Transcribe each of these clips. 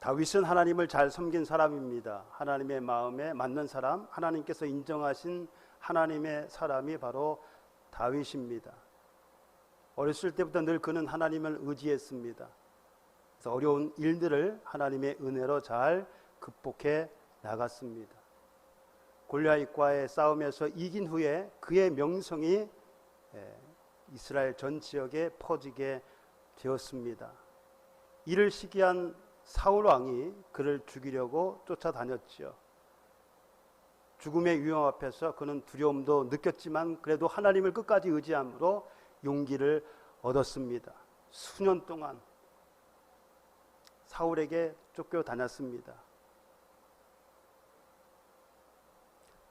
다윗은 하나님을 잘 섬긴 사람입니다. 하나님의 마음에 맞는 사람, 하나님께서 인정하신 하나님의 사람이 바로 다윗입니다. 어렸을 때부터 늘 그는 하나님을 의지했습니다. 그래서 어려운 일들을 하나님의 은혜로 잘 극복해 나갔습니다. 골리앗과의 싸움에서 이긴 후에 그의 명성이 이스라엘 전 지역에 퍼지게 되었습니다. 이를 시기한 사울 왕이 그를 죽이려고 쫓아다녔지요. 죽음의 위험 앞에서 그는 두려움도 느꼈지만 그래도 하나님을 끝까지 의지함으로 용기를 얻었습니다. 수년 동안 사울에게 쫓겨다녔습니다.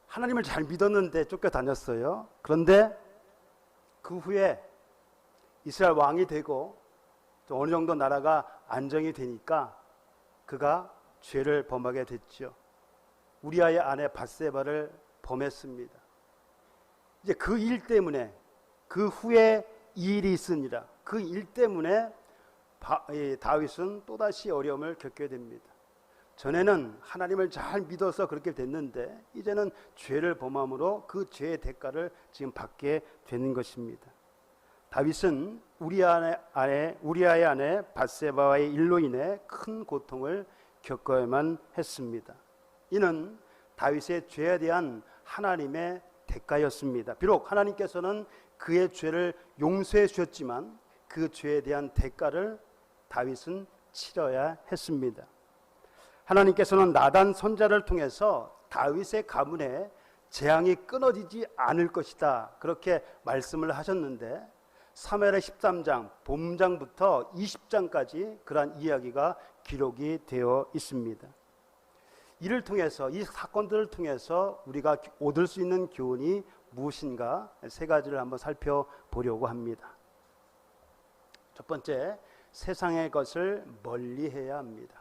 하나님을 잘 믿었는데 쫓겨다녔어요. 그런데 그 후에 이스라엘 왕이 되고 또 어느 정도 나라가 안정이 되니까 그가 죄를 범하게 됐죠. 우리아의 아내 밧세바를 범했습니다. 이제 그 일 때문에, 그 후에 이 일이 있으니라, 그 일 때문에 다윗은 또다시 어려움을 겪게 됩니다. 전에는 하나님을 잘 믿어서 그렇게 됐는데 이제는 죄를 범함으로 그 죄의 대가를 지금 받게 되는 것입니다. 다윗은 우리아의 아내 밧세바와의 일로 인해 큰 고통을 겪어야만 했습니다. 이는 다윗의 죄에 대한 하나님의 대가였습니다. 비록 하나님께서는 그의 죄를 용서해 주셨지만 그 죄에 대한 대가를 다윗은 치러야 했습니다. 하나님께서는 나단 선지자를 통해서 다윗의 가문에 재앙이 끊어지지 않을 것이다, 그렇게 말씀을 하셨는데 사무엘하 13장 본장부터 20장까지 그러한 이야기가 기록이 되어 있습니다. 이를 통해서, 이 사건들을 통해서 우리가 얻을 수 있는 교훈이 무엇인가 세 가지를 한번 살펴보려고 합니다. 첫 번째, 세상의 것을 멀리해야 합니다.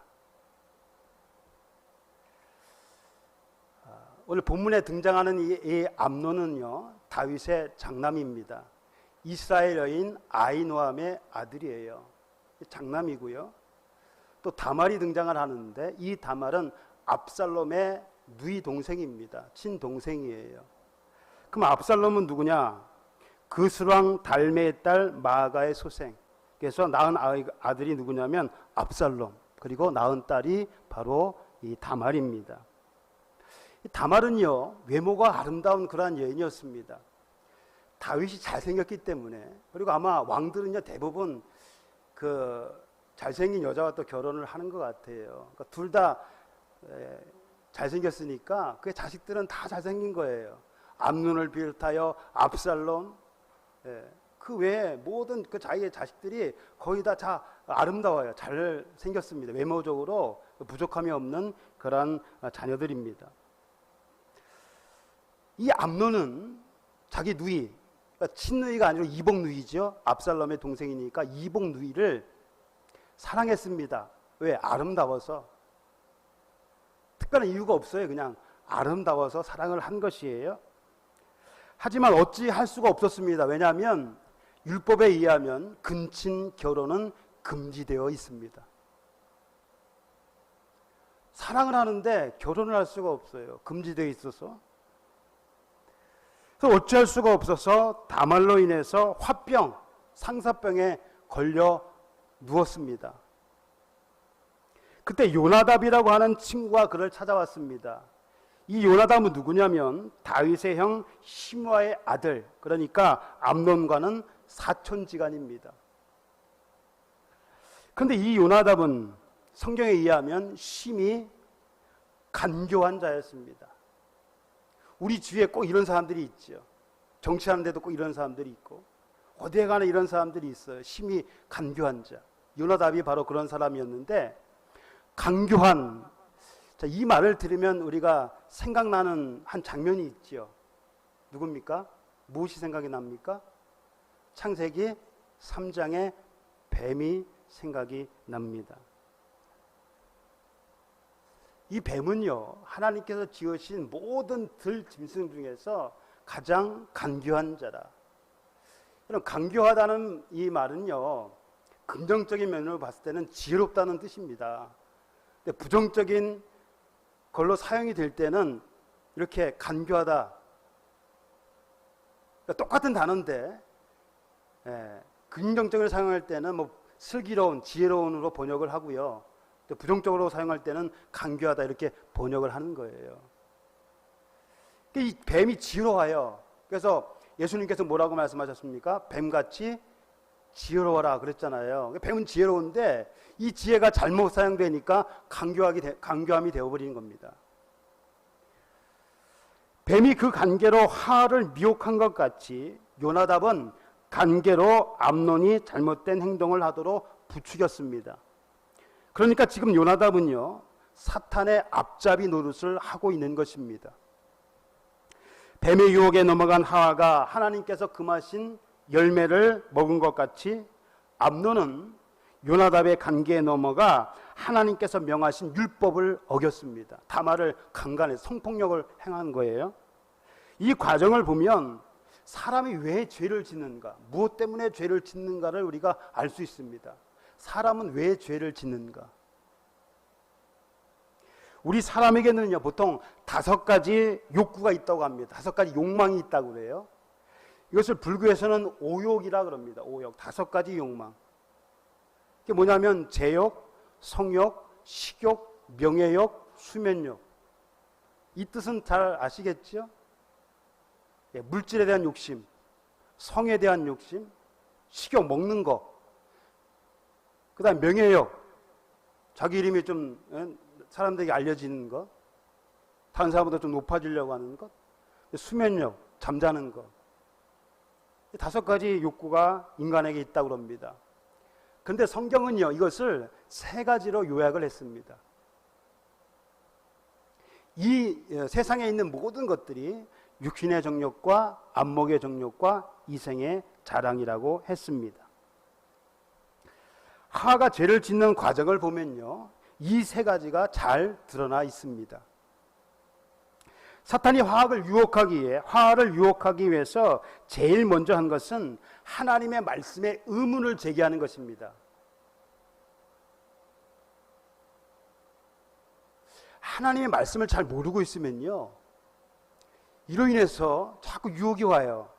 오늘 본문에 등장하는 이 암논은요, 다윗의 장남입니다. 이스라엘 여인 아히노암의 아들이에요. 장남이고요. 또 다말이 등장을 하는데 이 다말은 압살롬의 누이 동생입니다. 친동생이에요. 그럼 압살롬은 누구냐? 그스왕 달메의 딸 마아가의 소생. 그래서 낳은 아들이 누구냐면 압살롬, 그리고 낳은 딸이 바로 이 다말입니다. 이 다말은요, 외모가 아름다운 그러한 여인이었습니다. 다윗이 잘생겼기 때문에, 그리고 아마 왕들은요 대부분 그 잘생긴 여자와 또 결혼을 하는 것 같아요. 그러니까 둘 다 잘생겼으니까 그 자식들은 다 잘생긴 거예요. 암논을 비롯하여 압살롬, 그 외에 모든 그 자기의 자식들이 거의 다 아름다워요. 잘 생겼습니다. 외모적으로 부족함이 없는 그런 자녀들입니다. 이 암논은 자기 누이, 그러니까 친누이가 아니라 이복누이죠. 압살롬의 동생이니까 이복누이를 사랑했습니다. 왜? 아름다워서. 특별한 이유가 없어요. 그냥 아름다워서 사랑을 한 것이에요. 하지만 어찌 할 수가 없었습니다. 왜냐하면 율법에 의하면 근친 결혼은 금지되어 있습니다. 사랑을 하는데 결혼을 할 수가 없어요. 금지되어 있어서. 그래서 어찌할 수가 없어서 다말로 인해서 화병, 상사병에 걸려 누웠습니다. 그때 요나답이라고 하는 친구가 그를 찾아왔습니다. 이 요나답은 누구냐면 다윗의 형 시므아의 아들, 그러니까 암논과는 사촌지간입니다. 그런데 이 요나답은 성경에 의하면 심히 간교한 자였습니다. 우리 주위에 꼭 이런 사람들이 있죠. 정치하는데도 꼭 이런 사람들이 있고 어디에 가나 이런 사람들이 있어요. 심히 간교한 자. 요나답이 바로 그런 사람이었는데, 간교한, 자, 이 말을 들으면 우리가 생각나는 한 장면이 있죠. 누굽니까? 무엇이 생각이 납니까? 창세기 3장의 뱀이 생각이 납니다. 이 뱀은요, 하나님께서 지으신 모든 들짐승 중에서 가장 간교한 자라. 그럼 간교하다는 이 말은요, 긍정적인 면으로 봤을 때는 지혜롭다는 뜻입니다. 근데 부정적인 걸로 사용이 될 때는 이렇게 간교하다. 그러니까 똑같은 단어인데 긍정적으로 사용할 때는 뭐 슬기로운, 지혜로운으로 번역을 하고요. 또 부정적으로 사용할 때는 간교하다 이렇게 번역을 하는 거예요. 이 뱀이 지혜로워요. 그래서 예수님께서 뭐라고 말씀하셨습니까? 뱀같이 지혜로워라 그랬잖아요. 뱀은 지혜로운데 이 지혜가 잘못 사용되니까 간교함이 되어버리는 겁니다. 뱀이 그 간계로 하하를 미혹한 것 같이 요나답은 간계로 암논이 잘못된 행동을 하도록 부추겼습니다. 그러니까 지금 요나답은요, 사탄의 앞잡이 노릇을 하고 있는 것입니다. 뱀의 유혹에 넘어간 하하가 하나님께서 금하신 열매를 먹은 것 같이 암논은 요나답의 간계에 넘어가 하나님께서 명하신 율법을 어겼습니다. 다말을 강간해 성폭력을 행한 거예요. 이 과정을 보면 사람이 왜 죄를 짓는가, 무엇 때문에 죄를 짓는가를 우리가 알 수 있습니다. 사람은 왜 죄를 짓는가? 우리 사람에게는요, 보통 5가지 욕구가 있다고 합니다. 5가지 욕망이 있다고 그래요. 이것을 불교에서는 오욕이라 그럽니다. 오욕, 5가지 욕망. 이게 뭐냐면 제욕, 성욕, 식욕, 명예욕, 수면욕. 이 뜻은 잘 아시겠죠? 물질에 대한 욕심, 성에 대한 욕심, 식욕, 먹는 거. 그 다음 명예욕, 자기 이름이 좀 사람들에게 알려지는 것, 다른 사람보다 좀 높아지려고 하는 것, 수면욕, 잠자는 것. 5가지 욕구가 인간에게 있다고 합니다. 그런데 성경은요, 이것을 3가지로 요약을 했습니다. 이 세상에 있는 모든 것들이 육신의 정욕과 안목의 정욕과 이생의 자랑이라고 했습니다. 하하가 죄를 짓는 과정을 보면요, 이 3가지가 잘 드러나 있습니다. 사탄이 하하를 유혹하기 위해서 제일 먼저 한 것은 하나님의 말씀에 의문을 제기하는 것입니다. 하나님의 말씀을 잘 모르고 있으면요, 이로 인해서 자꾸 유혹이 와요.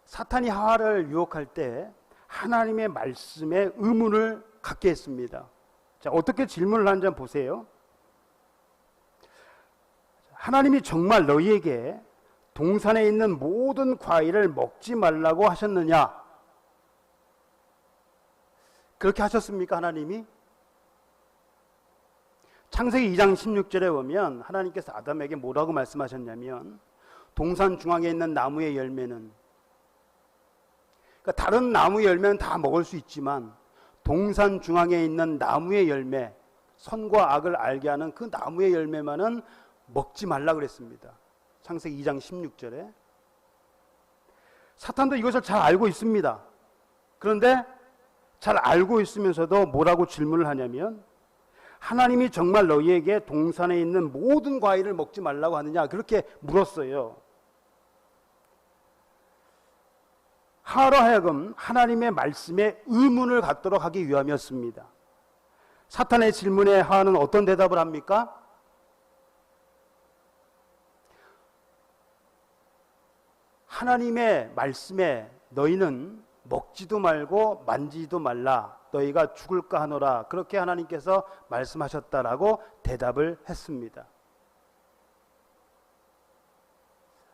사탄이 하하를 유혹할 때 하나님의 말씀에 의문을 갖게 했습니다. 자, 어떻게 질문을 하는지 한번 보세요. 하나님이 정말 너희에게 동산에 있는 모든 과일을 먹지 말라고 하셨느냐? 그렇게 하셨습니까, 하나님이? 창세기 2장 16절에 보면 하나님께서 아담에게 뭐라고 말씀하셨냐면, 동산 중앙에 있는 나무의 열매는, 그러니까 다른 나무 열매는 다 먹을 수 있지만 동산 중앙에 있는 나무의 열매, 선과 악을 알게 하는 그 나무의 열매만은 먹지 말라 그랬습니다. 창세기 2장 16절에. 사탄도 이것을 잘 알고 있습니다. 그런데 잘 알고 있으면서도 뭐라고 질문을 하냐면, 하나님이 정말 너희에게 동산에 있는 모든 과일을 먹지 말라고 하느냐, 그렇게 물었어요. 하하로 하여금 하나님의 말씀에 의문을 갖도록 하기 위함이었습니다. 사탄의 질문에 하하는 어떤 대답을 합니까? 하나님의 말씀에 너희는 먹지도 말고 만지지도 말라, 너희가 죽을까 하노라, 그렇게 하나님께서 말씀하셨다라고 대답을 했습니다.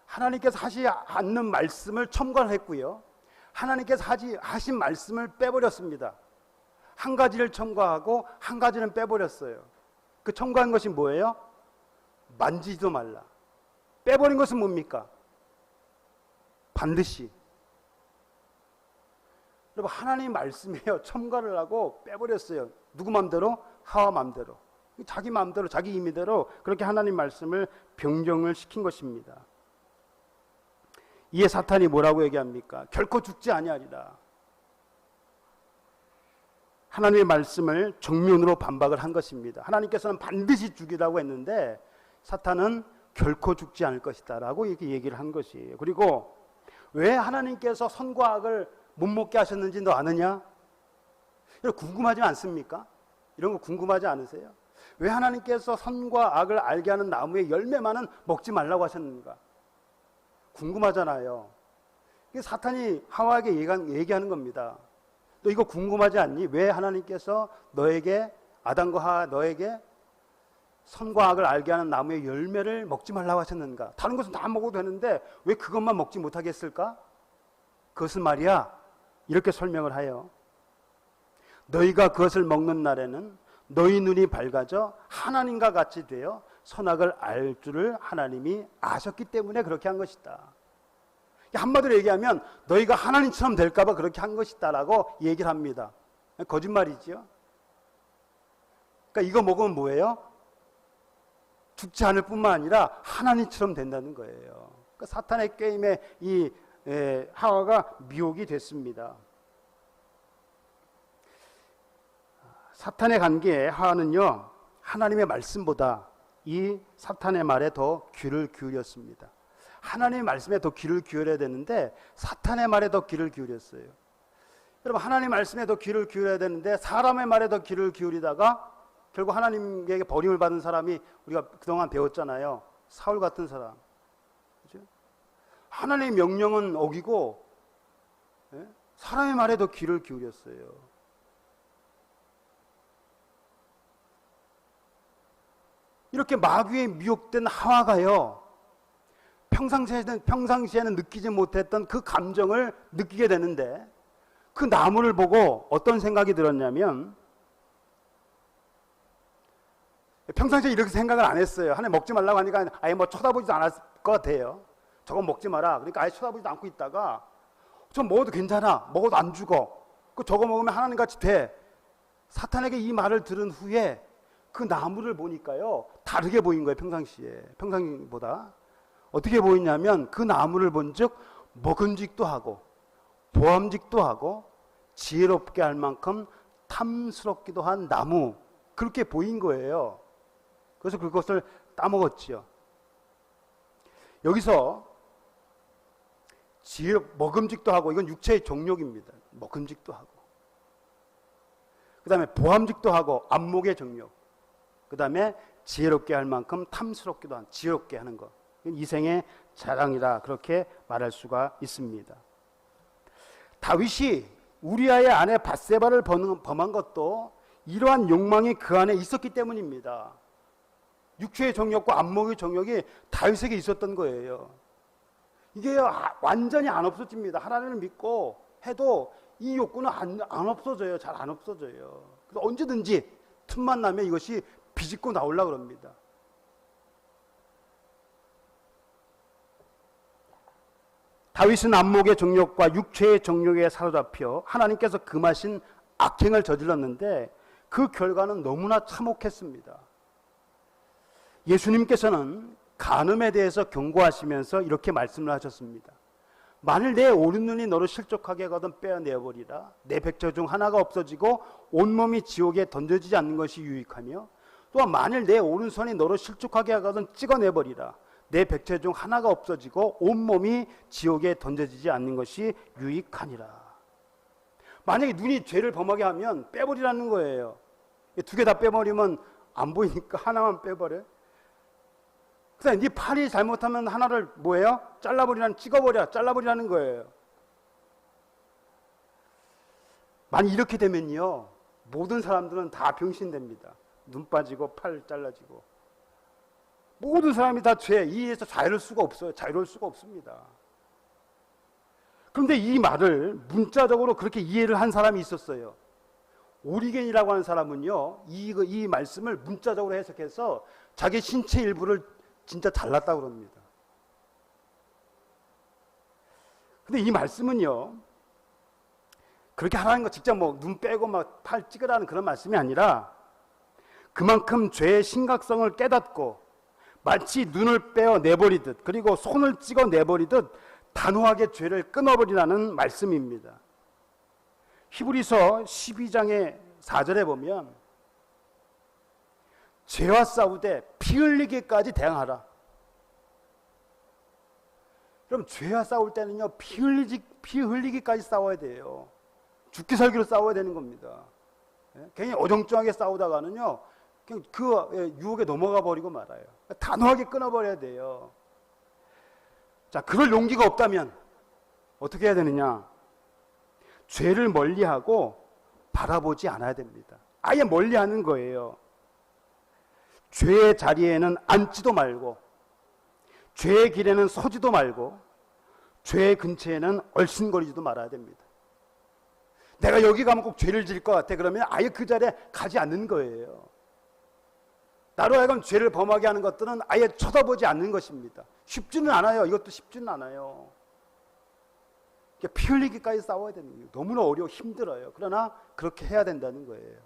하나님께서 하지 않는 말씀을 첨가를 했고요, 하나님께서 하신 말씀을 빼버렸습니다. 한 가지를 첨가하고 한 가지는 빼버렸어요. 그 첨가한 것이 뭐예요? 만지지도 말라. 빼버린 것은 뭡니까? 반드시. 여러분, 하나님 말씀이에요. 첨가를 하고 빼버렸어요. 누구 마음대로? 하와 마음대로. 자기 마음대로, 자기 임의대로 그렇게 하나님 말씀을 변경을 시킨 것입니다. 이에 사탄이 뭐라고 얘기합니까? 결코 죽지 아니하리라. 하나님의 말씀을 정면으로 반박을 한 것입니다. 하나님께서는 반드시 죽이라고 했는데 사탄은 결코 죽지 않을 것이다 라고 이렇게 얘기를 한 것이에요. 그리고 왜 하나님께서 선과 악을 못 먹게 하셨는지 너 아느냐? 궁금하지 않습니까? 이런 거 궁금하지 않으세요? 왜 하나님께서 선과 악을 알게 하는 나무의 열매만은 먹지 말라고 하셨는가? 궁금하잖아요. 이게 사탄이 하와에게 얘기하는 겁니다. 너 이거 궁금하지 않니? 왜 하나님께서 너에게, 아담과 하와 너에게 선과 악을 알게 하는 나무의 열매를 먹지 말라고 하셨는가? 다른 것은 다 먹어도 되는데 왜 그것만 먹지 못하겠을까? 그것은 말이야, 이렇게 설명을 해요. 너희가 그것을 먹는 날에는 너희 눈이 밝아져 하나님과 같이 되어 선악을 알 줄을 하나님이 아셨기 때문에 그렇게 한 것이다. 한마디로 얘기하면 너희가 하나님처럼 될까 봐 그렇게 한 것이다 라고 얘기를 합니다. 거짓말이지요. 그러니까 이거 먹으면 뭐예요? 죽지 않을 뿐만 아니라 하나님처럼 된다는 거예요. 그러니까 사탄의 게임에 이 하와가 미혹이 됐습니다. 사탄의 관계에 하와는요, 하나님의 말씀보다 이 사탄의 말에 더 귀를 기울였습니다. 하나님의 말씀에 더 귀를 기울여야 되는데 사탄의 말에 더 귀를 기울였어요. 여러분, 하나님의 말씀에 더 귀를 기울여야 되는데 사람의 말에 더 귀를 기울이다가 결국 하나님에게 버림을 받은 사람이 우리가 그동안 배웠잖아요. 사울 같은 사람. 그렇죠? 하나님의 명령은 어기고 사람의 말에 더 귀를 기울였어요. 이렇게 마귀에 미혹된 하와가요, 평상시에는 느끼지 못했던 그 감정을 느끼게 되는데, 그 나무를 보고 어떤 생각이 들었냐면, 평상시에 이렇게 생각을 안 했어요. 하나님 먹지 말라고 하니까 아예 뭐 쳐다보지도 않았을 것 같아요. 저건 먹지 마라. 그러니까 아예 쳐다보지도 않고 있다가, 저 먹어도 괜찮아. 먹어도 안 죽어. 저거 먹으면 하나님같이 돼. 사탄에게 이 말을 들은 후에 그 나무를 보니까요, 다르게 보인 거예요. 평상시보다. 어떻게 보이냐면 그 나무를 본즉 먹음직도 하고 보암직도 하고 지혜롭게 할 만큼 탐스럽기도 한 나무, 그렇게 보인 거예요. 그래서 그것을 따먹었지요. 여기서 먹음직도 하고, 이건 육체의 정욕입니다. 먹음직도 하고, 그 다음에 보암직도 하고 안목의 정욕, 그 다음에 지혜롭게 할 만큼 탐스럽기도 한, 지혜롭게 하는 것, 이생의 자랑이라 그렇게 말할 수가 있습니다. 다윗이 우리아의 아내 밧세바를 범한 것도 이러한 욕망이 그 안에 있었기 때문입니다. 육체의 정욕과 안목의 정욕이 다윗에게 있었던 거예요. 이게 완전히 안 없어집니다. 하나님을 믿고 해도 이 욕구는 안 없어져요. 잘 안 없어져요. 그래서 언제든지 틈만 나면 이것이 비집고 나오려고 합니다. 다윗은 안목의 정욕과 육체의 정욕에 사로잡혀 하나님께서 금하신 악행을 저질렀는데 그 결과는 너무나 참혹했습니다. 예수님께서는 간음에 대해서 경고하시면서 이렇게 말씀을 하셨습니다. 만일 내 오른눈이 너를 실족하게 하거든 빼어내어버리라. 내 백처 중 하나가 없어지고 온몸이 지옥에 던져지지 않는 것이 유익하며, 또한 만일 내 오른손이 너를 실족하게 하거든 찍어내버리라. 내 백체 중 하나가 없어지고 온몸이 지옥에 던져지지 않는 것이 유익하니라. 만약에 눈이 죄를 범하게 하면 빼버리라는 거예요. 두 개 다 빼버리면 안 보이니까 하나만 빼버려. 그래서 네 팔이 잘못하면 하나를 뭐예요? 잘라버리라는 거예요. 만약 이렇게 되면요, 모든 사람들은 다 병신됩니다. 눈 빠지고 팔 잘라지고, 모든 사람이 다 죄, 이에서 자유로울 수가 없어요. 자유로울 수가 없습니다. 그런데 이 말을 문자적으로 그렇게 이해를 한 사람이 있었어요. 오리겐이라고 하는 사람은요, 이 말씀을 문자적으로 해석해서 자기 신체 일부를 진짜 잘랐다고 그럽니다. 근데 이 말씀은요, 그렇게 하라는 거 직접 뭐 눈 빼고 막 팔 찍으라는 그런 말씀이 아니라, 그만큼 죄의 심각성을 깨닫고 마치 눈을 빼어 내버리듯, 그리고 손을 찍어 내버리듯 단호하게 죄를 끊어버리라는 말씀입니다. 히브리서 12장의 4절에 보면 죄와 싸우되 피 흘리기까지 대항하라. 그럼 죄와 싸울 때는요, 피 흘리기까지 싸워야 돼요. 죽기 살기로 싸워야 되는 겁니다. 굉장히 어정쩡하게 싸우다가는요, 그냥 그 유혹에 넘어가 버리고 말아요. 단호하게 끊어버려야 돼요. 자, 그럴 용기가 없다면 어떻게 해야 되느냐? 죄를 멀리하고 바라보지 않아야 됩니다. 아예 멀리하는 거예요. 죄의 자리에는 앉지도 말고, 죄의 길에는 서지도 말고, 죄의 근처에는 얼씬거리지도 말아야 됩니다. 내가 여기 가면 꼭 죄를 지을 것 같아. 그러면 아예 그 자리에 가지 않는 거예요. 나로 하여금 죄를 범하게 하는 것들은 아예 쳐다보지 않는 것입니다. 쉽지는 않아요. 이것도 쉽지는 않아요. 피 흘리기까지 싸워야 되는 거예요. 너무나 어려워, 힘들어요. 그러나 그렇게 해야 된다는 거예요.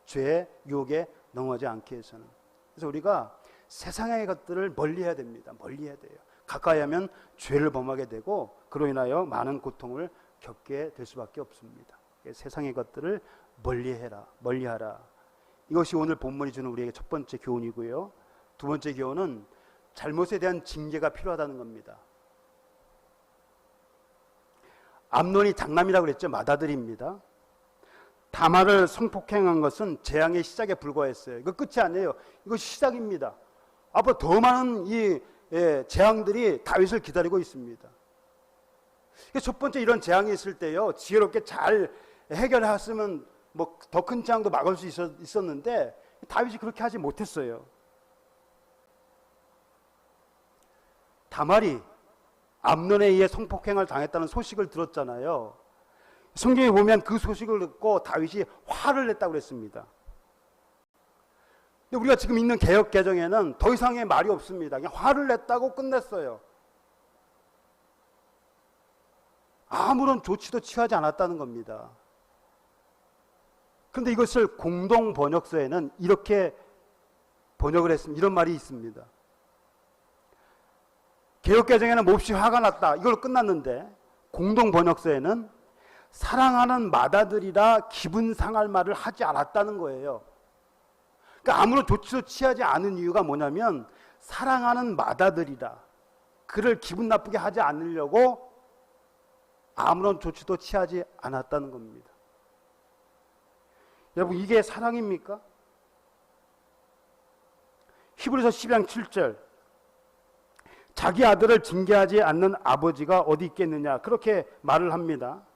죄의 유혹에 넘어가지 않기 위해서는. 그래서 우리가 세상의 것들을 멀리해야 됩니다. 멀리해야 돼요. 가까이 하면 죄를 범하게 되고 그로 인하여 많은 고통을 겪게 될 수밖에 없습니다. 세상의 것들을 멀리해라, 멀리하라. 이것이 오늘 본문이 주는 우리에게 첫 번째 교훈이고요. 두 번째 교훈은 잘못에 대한 징계가 필요하다는 겁니다. 암논이 장남이라고 그랬죠. 맏아들입니다. 다말을 성폭행한 것은 재앙의 시작에 불과했어요. 이거 끝이 아니에요. 이거 시작입니다. 앞으로 더 많은 이 재앙들이 다윗을 기다리고 있습니다. 첫 번째 이런 재앙이 있을 때요, 지혜롭게 잘 해결했으면 뭐 더 큰 재앙도 막을 수 있었는데 다윗이 그렇게 하지 못했어요. 다말이 암논에 의해 성폭행을 당했다는 소식을 들었잖아요. 성경에 보면 그 소식을 듣고 다윗이 화를 냈다고 그랬습니다. 근데 우리가 지금 읽는 개역 개정에는 더 이상의 말이 없습니다. 그냥 화를 냈다고 끝냈어요. 아무런 조치도 취하지 않았다는 겁니다. 그런데 이것을 공동 번역서에는 이렇게 번역을 했습니다. 이런 말이 있습니다. 개역 개정에는 몹시 화가 났다, 이걸로 끝났는데 공동 번역서에는 사랑하는 맏아들이라 기분 상할 말을 하지 않았다는 거예요. 그러니까 아무런 조치도 취하지 않은 이유가 뭐냐면 사랑하는 맏아들이라 그를 기분 나쁘게 하지 않으려고 아무런 조치도 취하지 않았다는 겁니다. 여러분, 이게 사랑입니까? 히브리서 12장 7절, 자기 아들을 징계하지 않는 아버지가 어디 있겠느냐, 그렇게 말을 합니다.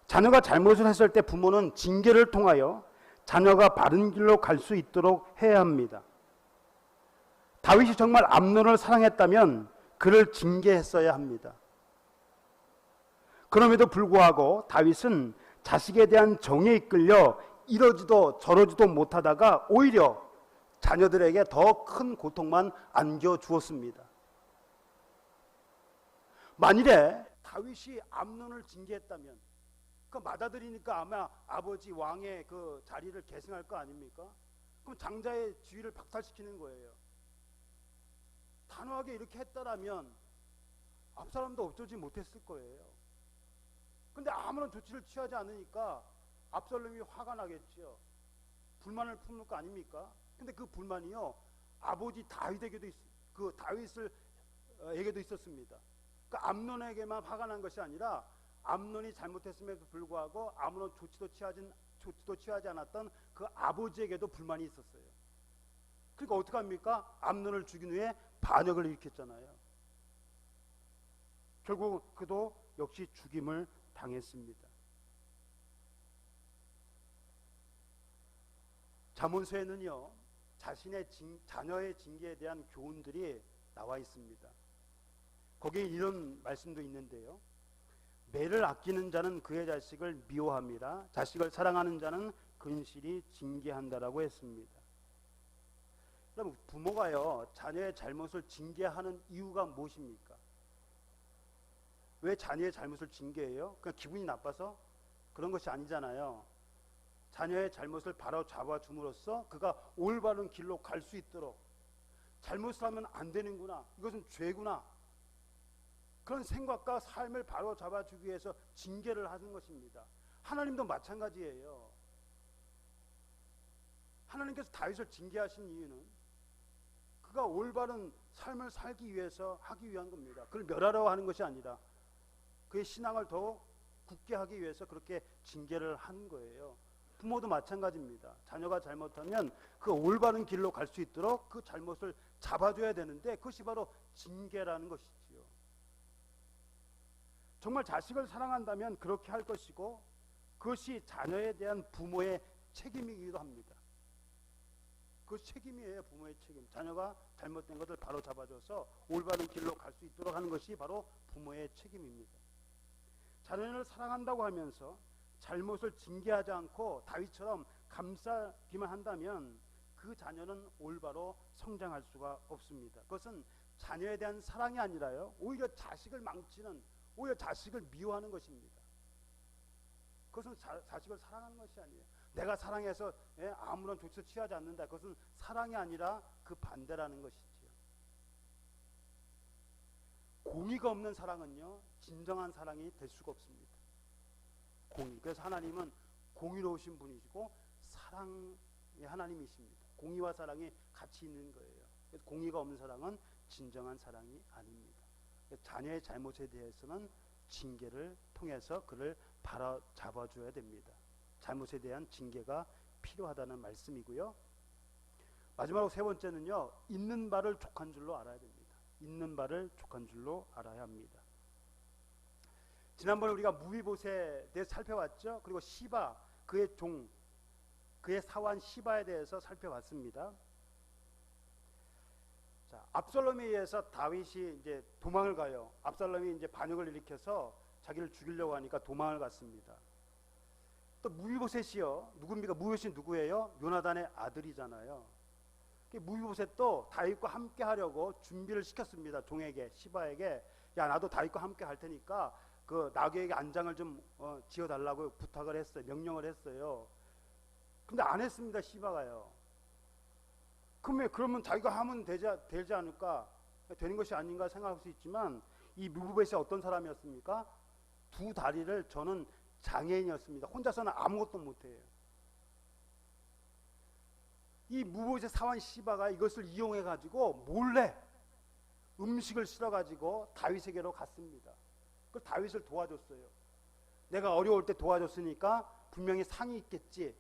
자녀가 잘못을 했을 때 부모는 징계를 통하여 자녀가 바른 길로 갈 수 있도록 해야 합니다. 다윗이 정말 암논을 사랑했다면 그를 징계했어야 합니다. 그럼에도 불구하고 다윗은 자식에 대한 정에 이끌려 이러지도 저러지도 못하다가 오히려 자녀들에게 더 큰 고통만 안겨주었습니다. 만일에 다윗이 암논을 징계했다면 그 맏아들이니까 아마 아버지 왕의 그 자리를 계승할 거 아닙니까? 그럼 장자의 지위를 박탈시키는 거예요. 단호하게 이렇게 했다라면 앞사람도 어쩌지 못했을 거예요. 근데 아무런 조치를 취하지 않으니까 압살롬이 화가 나겠죠. 불만을 품을 거 아닙니까? 근데 그 불만이요, 아버지 다윗에게도 다윗에게도 있었습니다. 그러니까 암논에게만 화가 난 것이 아니라 암논이 잘못했음에도 불구하고 아무런 조치도 취하지 않았던 그 아버지에게도 불만이 있었어요. 그러니까 어떡합니까? 암논을 죽인 후에 반역을 일으켰잖아요. 결국 그도 역시 죽임을 당했습니다. 잠언서에는요, 자신의 자녀의 징계에 대한 교훈들이 나와 있습니다. 거기에 이런 말씀도 있는데요. 매를 아끼는 자는 그의 자식을 미워합니다. 자식을 사랑하는 자는 근실히 징계한다라고 했습니다. 그럼 부모가요, 자녀의 잘못을 징계하는 이유가 무엇입니까? 왜 자녀의 잘못을 징계해요? 그냥 기분이 나빠서? 그런 것이 아니잖아요. 자녀의 잘못을 바로 잡아줌으로써 그가 올바른 길로 갈 수 있도록, 잘못을 하면 안 되는구나, 이것은 죄구나, 그런 생각과 삶을 바로 잡아주기 위해서 징계를 하는 것입니다. 하나님도 마찬가지예요. 하나님께서 다윗을 징계하신 이유는 그가 올바른 삶을 살기 위해서 하기 위한 겁니다. 그를 멸하려고 하는 것이 아니라 그의 신앙을 더 굳게 하기 위해서 그렇게 징계를 한 거예요. 부모도 마찬가지입니다. 자녀가 잘못하면 그 올바른 길로 갈 수 있도록 그 잘못을 잡아줘야 되는데 그것이 바로 징계라는 것이지요. 정말 자식을 사랑한다면 그렇게 할 것이고 그것이 자녀에 대한 부모의 책임이기도 합니다. 그 책임이에요. 부모의 책임. 자녀가 잘못된 것을 바로 잡아줘서 올바른 길로 갈 수 있도록 하는 것이 바로 부모의 책임입니다. 자녀를 사랑한다고 하면서 잘못을 징계하지 않고 다윗처럼 감싸기만 한다면 그 자녀는 올바로 성장할 수가 없습니다. 그것은 자녀에 대한 사랑이 아니라요, 오히려 자식을 망치는, 오히려 자식을 미워하는 것입니다. 그것은 자식을 사랑하는 것이 아니에요. 내가 사랑해서 아무런 조치도 취하지 않는다. 그것은 사랑이 아니라 그 반대라는 것이지요. 공의가 없는 사랑은요, 진정한 사랑이 될 수가 없습니다. 공의. 그래서 하나님은 공의로우신 분이시고 사랑의 하나님이십니다. 공의와 사랑이 같이 있는 거예요. 그래서 공의가 없는 사랑은 진정한 사랑이 아닙니다. 자녀의 잘못에 대해서는 징계를 통해서 그를 바로잡아줘야 됩니다. 잘못에 대한 징계가 필요하다는 말씀이고요. 마지막으로 세 번째는요, 있는 바를 족한 줄로 알아야 됩니다. 있는 바를 족한 줄로 알아야 합니다. 지난번에 우리가 무비보셋에 대해서 살펴봤죠. 그리고 시바, 그의 종, 그의 사환 시바에 대해서 살펴봤습니다. 자, 압살롬에 의해서 다윗이 이제 도망을 가요. 압살롬이 이제 반역을 일으켜서 자기를 죽이려고 하니까 도망을 갔습니다. 또 무비보셋이요, 누굽니까? 무비보셋이 누구예요? 요나단의 아들이잖아요. 무비보셋도 다윗과 함께 하려고 준비를 시켰습니다. 종에게, 시바에게. 야, 나도 다윗과 함께 갈 테니까 그 나귀에게 안장을 좀 지어달라고 부탁을 했어요. 명령을 했어요. 근데 안 했습니다. 시바가요. 그러면 자기가 하면 되지 않을까, 되는 것이 아닌가 생각할 수 있지만, 이 무비보셋이 어떤 사람이었습니까? 두 다리를 저는 장애인이었습니다. 혼자서는 아무것도 못해요. 이 무비보셋 사환 시바가 이것을 이용해 가지고 몰래 음식을 실어 가지고 다윗에게로 갔습니다. 그 다윗을 도와줬어요. 내가 어려울 때 도와줬으니까 분명히 상이 있겠지.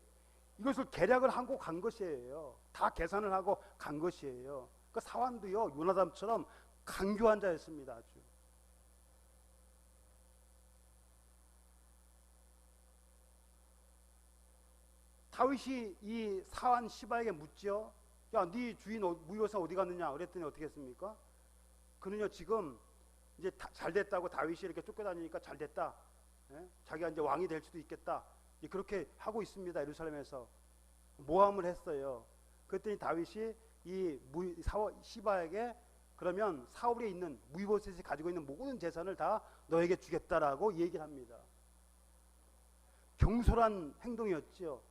이것을 계략을 하고 간 것이에요. 다 계산을 하고 간 것이에요. 그 사환도요, 요나단처럼 강교한 자였습니다. 아주. 다윗이 이 사환 시바에게 묻죠. 야, 네 주인 무비보셋 어디 갔느냐? 그랬더니 어떻게 했습니까? 그는요, 지금 이제 잘 됐다고, 다윗이 이렇게 쫓겨다니니까 잘 됐다. 자기가 이제 왕이 될 수도 있겠다. 그렇게 하고 있습니다. 예루살렘에서 모함을 했어요. 그랬더니 다윗이 이 시바에게 그러면 사울에 있는 무비보셋이 가지고 있는 모든 재산을 다 너에게 주겠다라고 얘기를 합니다. 경솔한 행동이었죠.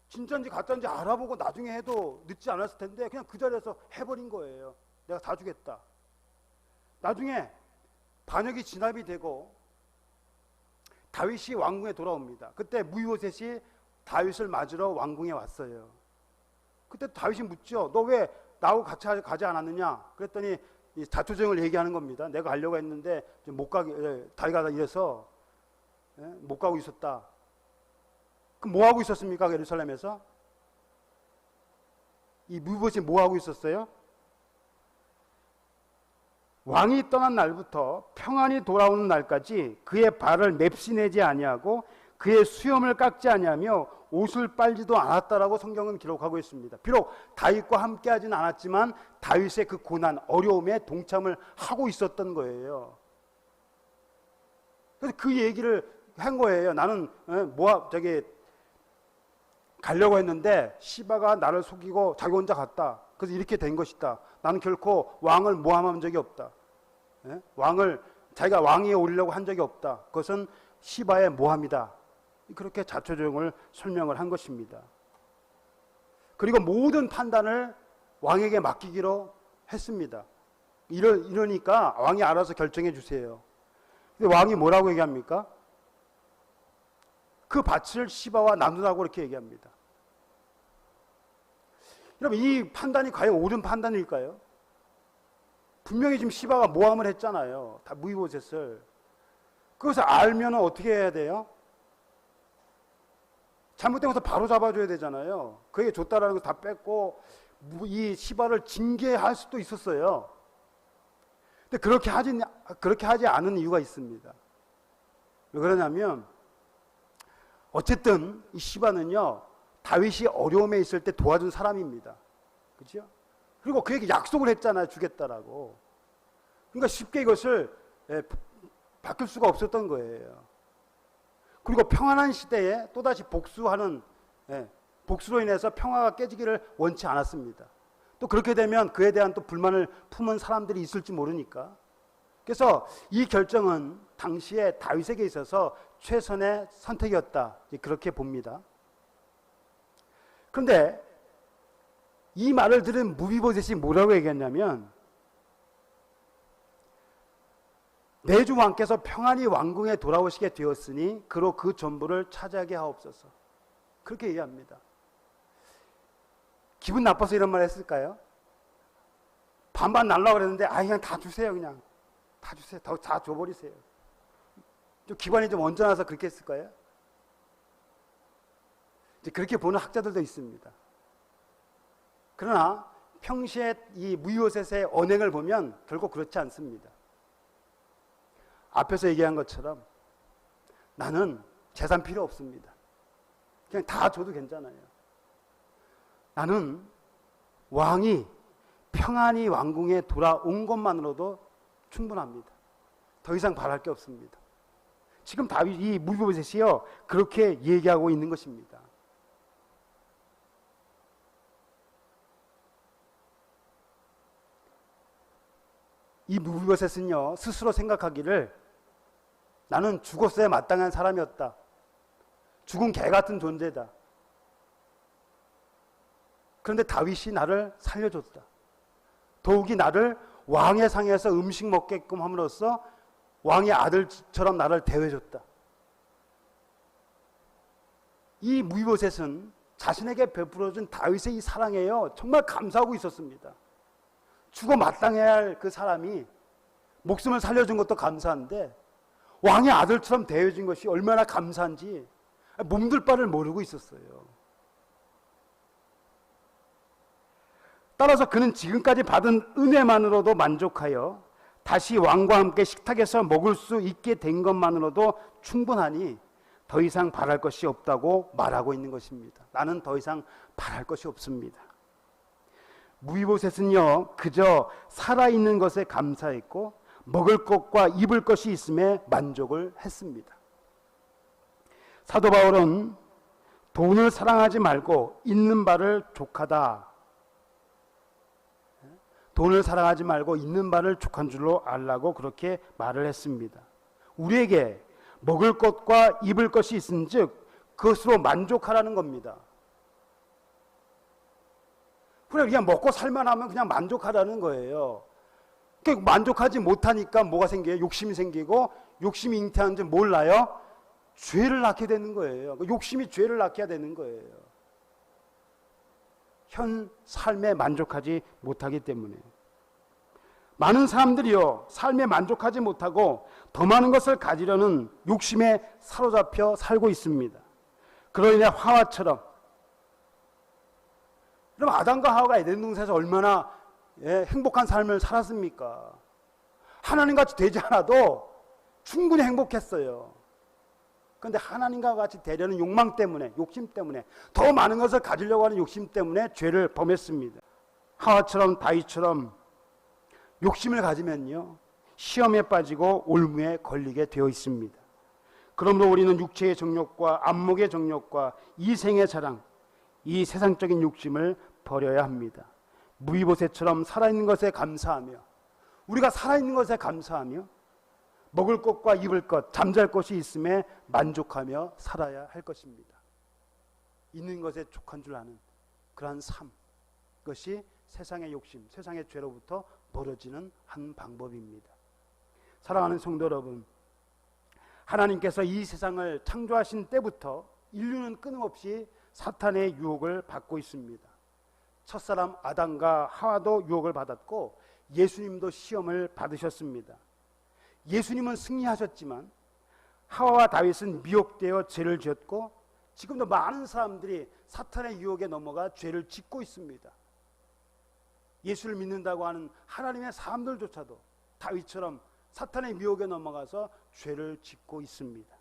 진짜인지 가짜인지 알아보고 나중에 해도 늦지 않았을 텐데 그냥 그 자리에서 해버린 거예요. 내가 다 주겠다. 나중에 반역이 진압이 되고 다윗이 왕궁에 돌아옵니다. 그때 무비보셋이 다윗을 맞으러 왕궁에 왔어요. 그때 다윗이 묻죠. 너 왜 나하고 같이 가지 않았느냐? 그랬더니 자초정을 얘기하는 겁니다. 내가 가려고 했는데 못 가게, 다윗가 이래서 못 가고 있었다. 그럼 뭐 하고 있었습니까? 예루살렘에서 이 무비보셋이 뭐 하고 있었어요? 왕이 떠난 날부터 평안히 돌아오는 날까지 그의 발을 맵시내지 아니하고 그의 수염을 깎지 아니하며 옷을 빨지도 않았다라고 성경은 기록하고 있습니다. 비록 다윗과 함께하지는 않았지만 다윗의 그 고난, 어려움에 동참을 하고 있었던 거예요. 그래서 그 얘기를 한 거예요. 나는 가려고 했는데 시바가 나를 속이고 자기 혼자 갔다. 그래서 이렇게 된 것이다. 나는 결코 왕을 모함한 적이 없다. 자기가 왕위에 오르려고 한 적이 없다. 그것은 시바의 모함이다. 그렇게 자초정을 설명을 한 것입니다. 그리고 모든 판단을 왕에게 맡기기로 했습니다. 이러니까 왕이 알아서 결정해 주세요. 근데 왕이 뭐라고 얘기합니까? 그 밭을 시바와 나누라고 이렇게 얘기합니다. 여러분, 이 판단이 과연 옳은 판단일까요? 분명히 지금 시바가 모함을 했잖아요. 다 무비보셋을. 그것을 알면 어떻게 해야 돼요? 잘못된 것을 바로 잡아줘야 되잖아요. 그에게 줬다라는 거 다 뺏고 이 시바를 징계할 수도 있었어요. 근데 그렇게 하지 않은 이유가 있습니다. 왜 그러냐면 어쨌든 이 시바는요, 다윗이 어려움에 있을 때 도와준 사람입니다. 그렇죠? 그리고 그에게 약속을 했잖아요. 주겠다라고. 그러니까 쉽게 이것을 바뀔 수가 없었던 거예요. 그리고 평안한 시대에 또다시 복수로 인해서 평화가 깨지기를 원치 않았습니다. 또 그렇게 되면 그에 대한 또 불만을 품은 사람들이 있을지 모르니까. 그래서 이 결정은 당시에 다윗에게 있어서 최선의 선택이었다, 그렇게 봅니다. 그런데 이 말을 들은 무비보셋이 뭐라고 얘기했냐면, 내 주 왕께서 평안히 왕궁에 돌아오시게 되었으니 그로 그 전부를 차지하게 하옵소서. 그렇게 얘기합니다. 기분 나빠서 이런 말 했을까요? 반반 날라고 그랬는데 그냥 다 주세요. 그냥 다 주세요. 다 줘버리세요. 좀 기관이 좀 언짢아서 그렇게 했을까요? 이제 그렇게 보는 학자들도 있습니다. 그러나 평시에 이 무이보셋의 언행을 보면 결국 그렇지 않습니다. 앞에서 얘기한 것처럼 나는 재산 필요 없습니다. 그냥 다 줘도 괜찮아요. 나는 왕이 평안히 왕궁에 돌아온 것만으로도 충분합니다. 더 이상 바랄 게 없습니다. 지금 이 무비보셋이요, 그렇게 얘기하고 있는 것입니다. 이 무비보셋은요, 스스로 생각하기를 나는 죽었어야 마땅한 사람이었다. 죽은 개 같은 존재다. 그런데 다윗이 나를 살려줬다. 더욱이 나를 왕의 상에서 음식 먹게끔 함으로써 왕의 아들처럼 나를 대해줬다. 이 무비보셋은 자신에게 베풀어준 다윗의 이 사랑에요, 정말 감사하고 있었습니다. 죽어 마땅해야 할 그 사람이 목숨을 살려준 것도 감사한데 왕의 아들처럼 대해준 것이 얼마나 감사한지 몸둘 바를 모르고 있었어요. 따라서 그는 지금까지 받은 은혜만으로도 만족하여 다시 왕과 함께 식탁에서 먹을 수 있게 된 것만으로도 충분하니 더 이상 바랄 것이 없다고 말하고 있는 것입니다. 나는 더 이상 바랄 것이 없습니다. 무비보셋은요, 그저 살아있는 것에 감사했고 먹을 것과 입을 것이 있음에 만족을 했습니다. 사도 바울은 돈을 사랑하지 말고 있는 바를 족하다. 돈을 사랑하지 말고 있는 바를 족한 줄로 알라고 그렇게 말을 했습니다. 우리에게 먹을 것과 입을 것이 있은즉 그것으로 만족하라는 겁니다. 그냥 먹고 살만하면 그냥 만족하라는 거예요. 만족하지 못하니까 뭐가 생겨요? 욕심이 생기고, 욕심이 잉태하는 줄 몰라요? 죄를 낳게 되는 거예요. 욕심이 죄를 낳게 되는 거예요. 현 삶에 만족하지 못하기 때문에. 많은 사람들이요, 삶에 만족하지 못하고 더 많은 것을 가지려는 욕심에 사로잡혀 살고 있습니다. 그로 인해 하와처럼. 그럼 아담과 하와가 에덴 동산에서 얼마나 행복한 삶을 살았습니까? 하나님같이 되지 않아도 충분히 행복했어요. 그런데 하나님과 같이 되려는 욕망 때문에, 욕심 때문에, 더 많은 것을 가지려고 하는 욕심 때문에 죄를 범했습니다. 하와처럼 다윗처럼 욕심을 가지면요, 시험에 빠지고 올무에 걸리게 되어 있습니다. 그러므로 우리는 육체의 정욕과 안목의 정욕과 이생의 자랑, 이 세상적인 욕심을 버려야 합니다. 무비보셋처럼 살아있는 것에 감사하며, 우리가 살아있는 것에 감사하며 먹을 것과 입을 것, 잠잘 것이 있음에 만족하며 살아야 할 것입니다. 있는 것에 족한 줄 아는 그러한 삶, 그것이 세상의 욕심, 세상의 죄로부터 멀어지는 한 방법입니다. 사랑하는 성도 여러분, 하나님께서 이 세상을 창조하신 때부터 인류는 끊임없이 사탄의 유혹을 받고 있습니다. 첫사람 아담과 하와도 유혹을 받았고 예수님도 시험을 받으셨습니다. 예수님은 승리하셨지만 하와와 다윗은 미혹되어 죄를 지었고 지금도 많은 사람들이 사탄의 유혹에 넘어가 죄를 짓고 있습니다. 예수를 믿는다고 하는 하나님의 사람들조차도 다윗처럼 사탄의 미혹에 넘어가서 죄를 짓고 있습니다.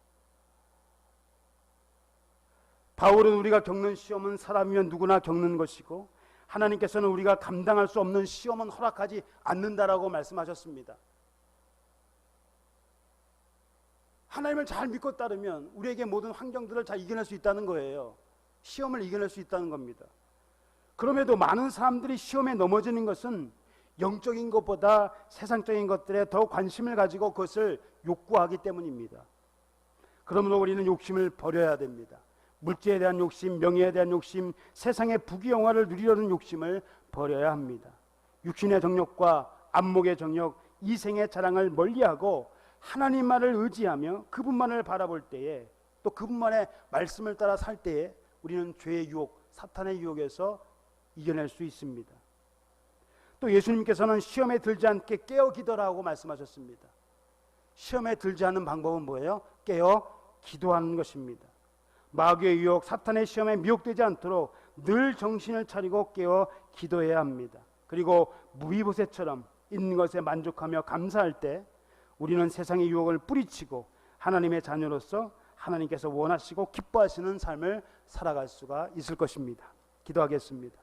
바울은 우리가 겪는 시험은 사람이면 누구나 겪는 것이고 하나님께서는 우리가 감당할 수 없는 시험은 허락하지 않는다라고 말씀하셨습니다. 하나님을 잘 믿고 따르면 우리에게 모든 환경들을 잘 이겨낼 수 있다는 거예요. 시험을 이겨낼 수 있다는 겁니다. 그럼에도 많은 사람들이 시험에 넘어지는 것은 영적인 것보다 세상적인 것들에 더 관심을 가지고 그것을 욕구하기 때문입니다. 그러므로 우리는 욕심을 버려야 됩니다. 물질에 대한 욕심, 명예에 대한 욕심, 세상의 부귀영화를 누리려는 욕심을 버려야 합니다. 육신의 정욕과 안목의 정욕, 이생의 자랑을 멀리하고 하나님 말을 의지하며 그분만을 바라볼 때에, 또 그분만의 말씀을 따라 살 때에 우리는 죄의 유혹, 사탄의 유혹에서 이겨낼 수 있습니다. 또 예수님께서는 시험에 들지 않게 깨어 기도라고 말씀하셨습니다. 시험에 들지 않는 방법은 뭐예요? 깨어 기도하는 것입니다. 마귀의 유혹, 사탄의 시험에 미혹되지 않도록 늘 정신을 차리고 깨어 기도해야 합니다. 그리고 무비보셋처럼 있는 것에 만족하며 감사할 때 우리는 세상의 유혹을 뿌리치고 하나님의 자녀로서 하나님께서 원하시고 기뻐하시는 삶을 살아갈 수가 있을 것입니다. 기도하겠습니다.